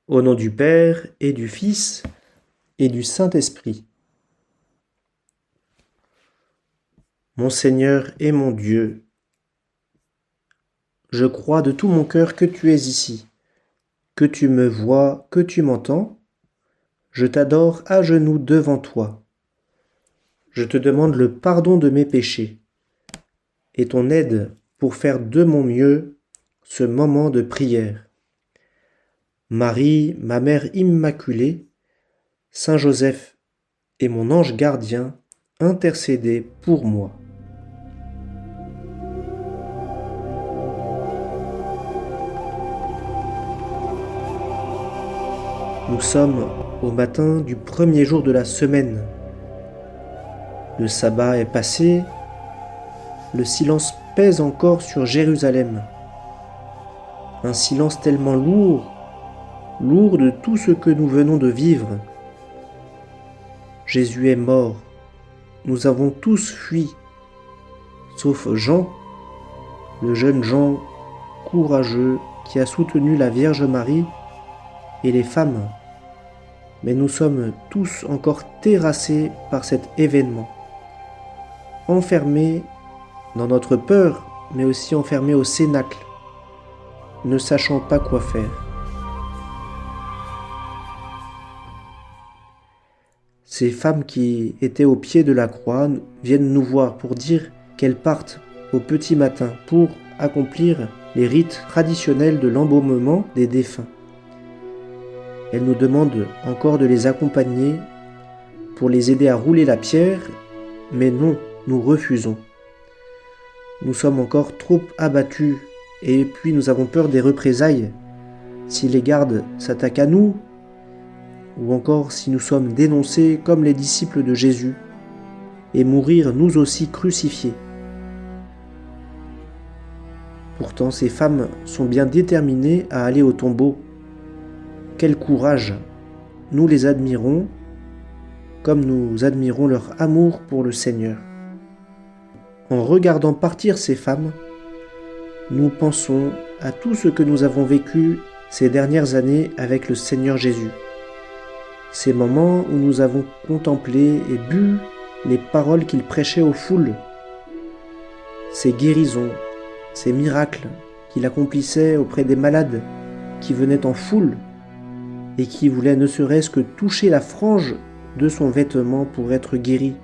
Au nom du Père et du Fils et du Saint-Esprit. Mon Seigneur et mon Dieu, je crois de tout mon cœur que tu es ici, que tu me vois, que tu m'entends. Je t'adore à genoux devant toi. Je te demande le pardon de mes péchés et ton aide pour faire de mon mieux ce moment de prière. Marie, ma mère immaculée, Saint Joseph et mon ange gardien, intercédez pour moi. Nous sommes au matin du premier jour de la semaine. Le sabbat est passé, le silence pèse encore sur Jérusalem. Un silence tellement lourd de tout ce que nous venons de vivre. Jésus est mort, nous avons tous fui, sauf Jean, le jeune Jean courageux qui a soutenu la Vierge Marie et les femmes. Mais nous sommes tous encore terrassés par cet événement, enfermés dans notre peur, mais aussi enfermés au cénacle, ne sachant pas quoi faire. Ces femmes qui étaient au pied de la croix viennent nous voir pour dire qu'elles partent au petit matin pour accomplir les rites traditionnels de l'embaumement des défunts. Elles nous demandent encore de les accompagner pour les aider à rouler la pierre, mais non, nous refusons. Nous sommes encore trop abattus et puis nous avons peur des représailles si les gardes s'attaquent à nous ou encore si nous sommes dénoncés comme les disciples de Jésus et mourir nous aussi crucifiés. Pourtant, ces femmes sont bien déterminées à aller au tombeau. Quel courage! Nous les admirons comme nous admirons leur amour pour le Seigneur. En regardant partir ces femmes, nous pensons à tout ce que nous avons vécu ces dernières années avec le Seigneur Jésus. Ces moments où nous avons contemplé et bu les paroles qu'il prêchait aux foules, ces guérisons, ces miracles qu'il accomplissait auprès des malades qui venaient en foule et qui voulaient ne serait-ce que toucher la frange de son vêtement pour être guéris.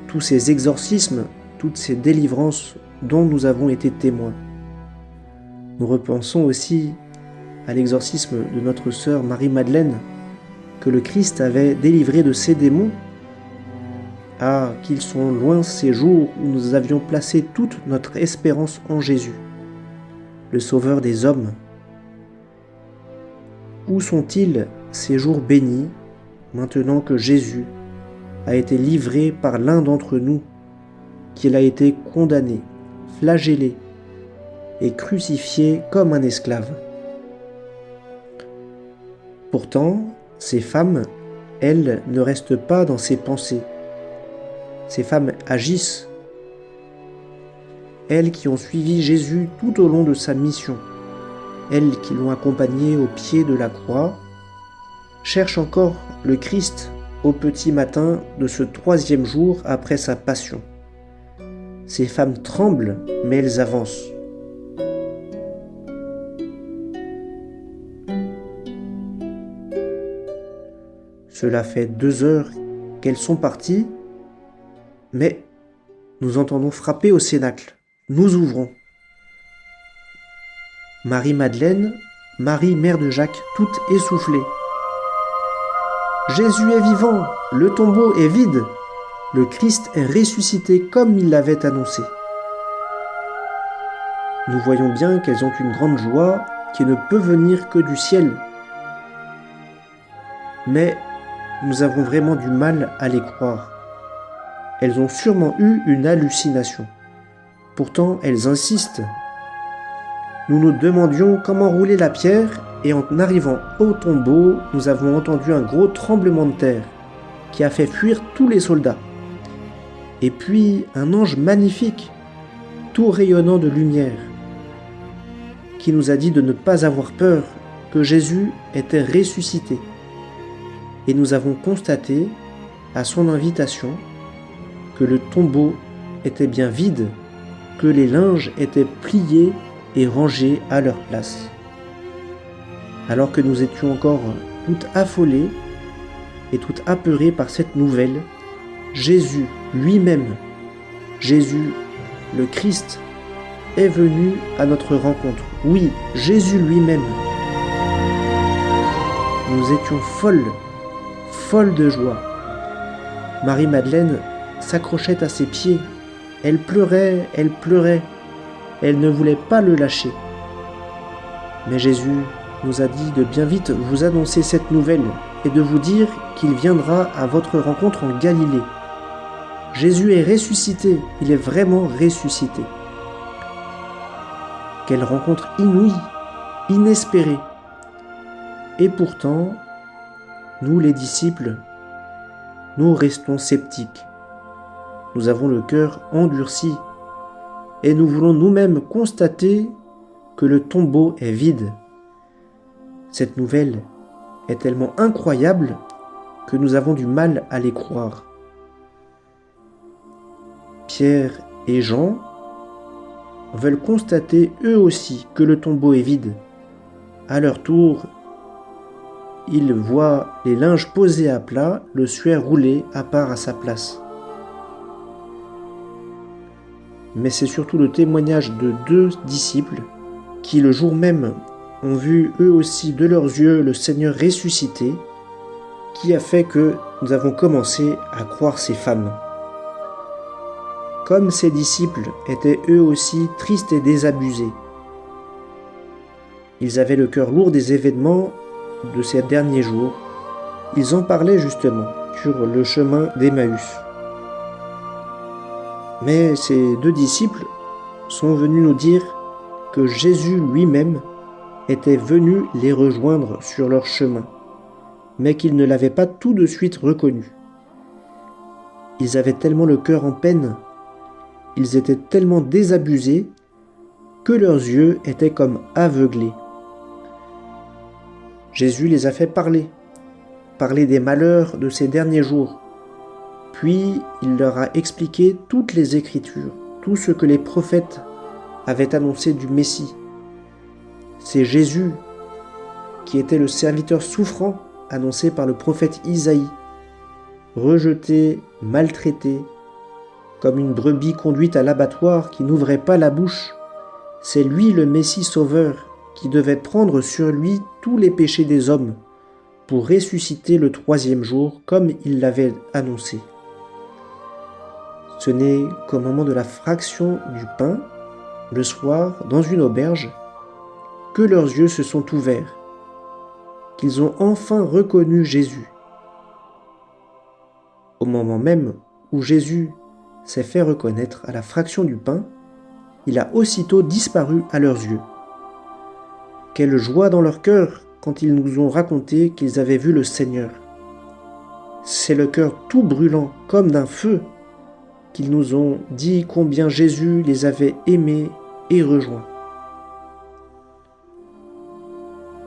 Tous ces exorcismes, toutes ces délivrances dont nous avons été témoins. Nous repensons aussi à l'exorcisme de notre sœur Marie-Madeleine, que le Christ avait délivré de ses démons. Ah, qu'ils sont loin ces jours où nous avions placé toute notre espérance en Jésus, le Sauveur des hommes. Où sont-ils ces jours bénis, maintenant que Jésus a été livré par l'un d'entre nous, qu'il a été condamné, flagellé et crucifié comme un esclave? Pourtant, ces femmes, elles, ne restent pas dans ses pensées. Ces femmes agissent. Elles qui ont suivi Jésus tout au long de sa mission, elles qui l'ont accompagné au pied de la croix, cherchent encore le Christ au petit matin de ce 3e jour après sa passion. Ces femmes tremblent, mais elles avancent. Cela fait 2 heures qu'elles sont parties, mais nous entendons frapper au cénacle. Nous ouvrons. Marie-Madeleine, Marie, mère de Jacques, toute essoufflée. Jésus est vivant, le tombeau est vide, le Christ est ressuscité comme il l'avait annoncé. Nous voyons bien qu'elles ont une grande joie qui ne peut venir que du ciel. Mais nous avons vraiment du mal à les croire. Elles ont sûrement eu une hallucination. Pourtant, elles insistent. Nous nous demandions comment rouler la pierre et en arrivant au tombeau, nous avons entendu un gros tremblement de terre qui a fait fuir tous les soldats. Et puis un ange magnifique, tout rayonnant de lumière, qui nous a dit de ne pas avoir peur que Jésus était ressuscité. Et nous avons constaté, à son invitation, que le tombeau était bien vide, que les linges étaient pliés et rangés à leur place. Alors que nous étions encore toutes affolées et toutes apeurées par cette nouvelle, Jésus lui-même, Jésus le Christ, est venu à notre rencontre. Oui, Jésus lui-même. Nous étions folles de joie. Marie-Madeleine s'accrochait à ses pieds. Elle pleurait. Elle ne voulait pas le lâcher. Mais Jésus nous a dit de bien vite vous annoncer cette nouvelle et de vous dire qu'il viendra à votre rencontre en Galilée. Jésus est ressuscité, il est vraiment ressuscité. Quelle rencontre inouïe, inespérée. Et pourtant, nous les disciples, nous restons sceptiques. Nous avons le cœur endurci et nous voulons nous-mêmes constater que le tombeau est vide. Cette nouvelle est tellement incroyable que nous avons du mal à les croire. Pierre et Jean veulent constater eux aussi que le tombeau est vide. À leur tour, ils voient les linges posés à plat, le suaire roulé à part à sa place. Mais c'est surtout le témoignage de 2 disciples qui, le jour même, ont vu eux aussi de leurs yeux le Seigneur ressuscité, qui a fait que nous avons commencé à croire ces femmes. Comme ces disciples étaient eux aussi tristes et désabusés. Ils avaient le cœur lourd des événements de ces derniers jours. Ils en parlaient justement sur le chemin d'Emmaüs. Mais ces 2 disciples sont venus nous dire que Jésus lui-même était venu les rejoindre sur leur chemin, mais qu'ils ne l'avaient pas tout de suite reconnu. Ils avaient tellement le cœur en peine, ils étaient tellement désabusés que leurs yeux étaient comme aveuglés. Jésus les a fait parler des malheurs de ces derniers jours. Puis il leur a expliqué toutes les Écritures, tout ce que les prophètes avaient annoncé du Messie. C'est Jésus qui était le serviteur souffrant annoncé par le prophète Isaïe, rejeté, maltraité, comme une brebis conduite à l'abattoir qui n'ouvrait pas la bouche. C'est lui le Messie sauveur qui devait prendre sur lui tous les péchés des hommes pour ressusciter le 3e jour comme il l'avait annoncé. Ce n'est qu'au moment de la fraction du pain, le soir, dans une auberge, que leurs yeux se sont ouverts, qu'ils ont enfin reconnu Jésus. Au moment même où Jésus s'est fait reconnaître à la fraction du pain, il a aussitôt disparu à leurs yeux. Quelle joie dans leur cœur quand ils nous ont raconté qu'ils avaient vu le Seigneur. C'est le cœur tout brûlant comme d'un feu qu'ils nous ont dit combien Jésus les avait aimés et rejoints.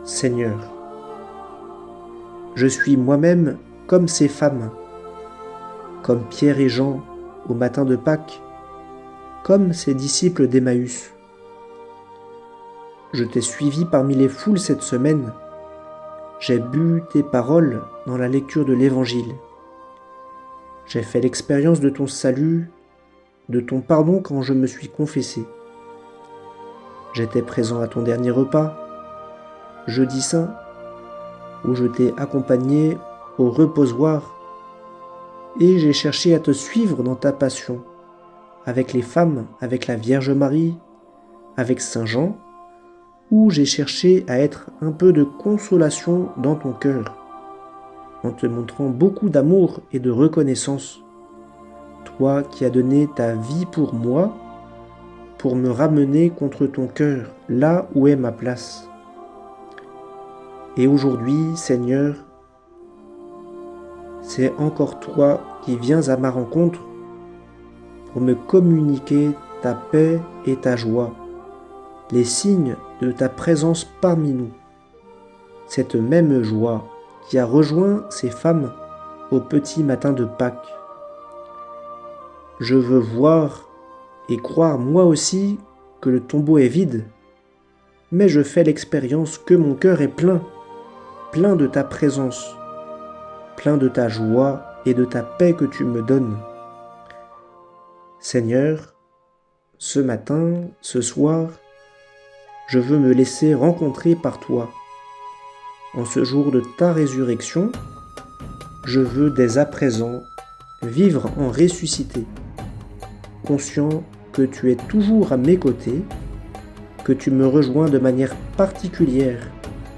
Seigneur, je suis moi-même comme ces femmes, comme Pierre et Jean au matin de Pâques, comme ces disciples d'Emmaüs. Je t'ai suivi parmi les foules cette semaine. J'ai bu tes paroles dans la lecture de l'Évangile. J'ai fait l'expérience de ton salut, de ton pardon quand je me suis confessé. J'étais présent à ton dernier repas, Jeudi Saint, où je t'ai accompagné au reposoir et j'ai cherché à te suivre dans ta passion, avec les femmes, avec la Vierge Marie, avec Saint Jean, où j'ai cherché à être un peu de consolation dans ton cœur, en te montrant beaucoup d'amour et de reconnaissance, toi qui as donné ta vie pour moi, pour me ramener contre ton cœur, là où est ma place. Et aujourd'hui, Seigneur, c'est encore toi qui viens à ma rencontre pour me communiquer ta paix et ta joie, les signes de ta présence parmi nous. cette même joie qui a rejoint ces femmes au petit matin de Pâques. Je veux voir et croire moi aussi que le tombeau est vide, mais je fais l'expérience que mon cœur est plein, plein de ta présence, plein de ta joie et de ta paix que tu me donnes. Seigneur, ce matin, ce soir, je veux me laisser rencontrer par toi. En ce jour de ta résurrection, je veux dès à présent vivre en ressuscité, conscient que tu es toujours à mes côtés, que tu me rejoins de manière particulière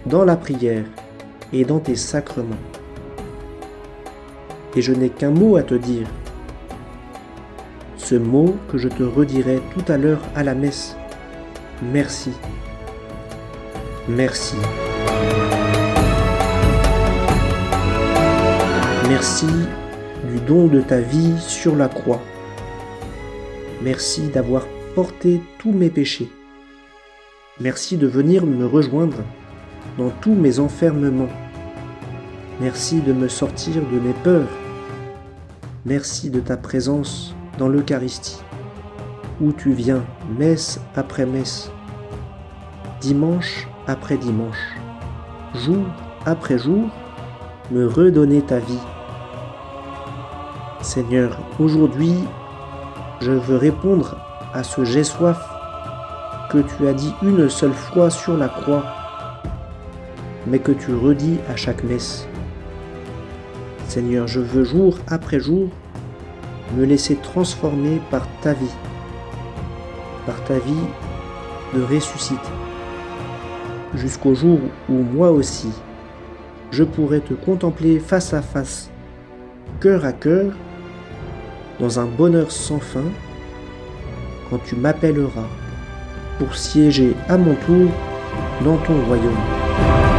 dans la prière et dans tes sacrements. Et je n'ai qu'un mot à te dire, ce mot que je te redirai tout à l'heure à la messe. Merci. Merci. Merci du don de ta vie sur la croix. Merci d'avoir porté tous mes péchés. Merci de venir me rejoindre dans tous mes enfermements. Merci de me sortir de mes peurs. Merci de ta présence dans l'Eucharistie, où tu viens messe après messe, dimanche après dimanche, jour après jour, me redonner ta vie. Seigneur, aujourd'hui, je veux répondre à ce « j'ai soif » que tu as dit une seule fois sur la croix, mais que tu redis à chaque messe. Seigneur, je veux jour après jour me laisser transformer par ta vie de ressuscité, jusqu'au jour où moi aussi, je pourrai te contempler face à face, cœur à cœur, dans un bonheur sans fin, quand tu m'appelleras pour siéger à mon tour dans ton royaume.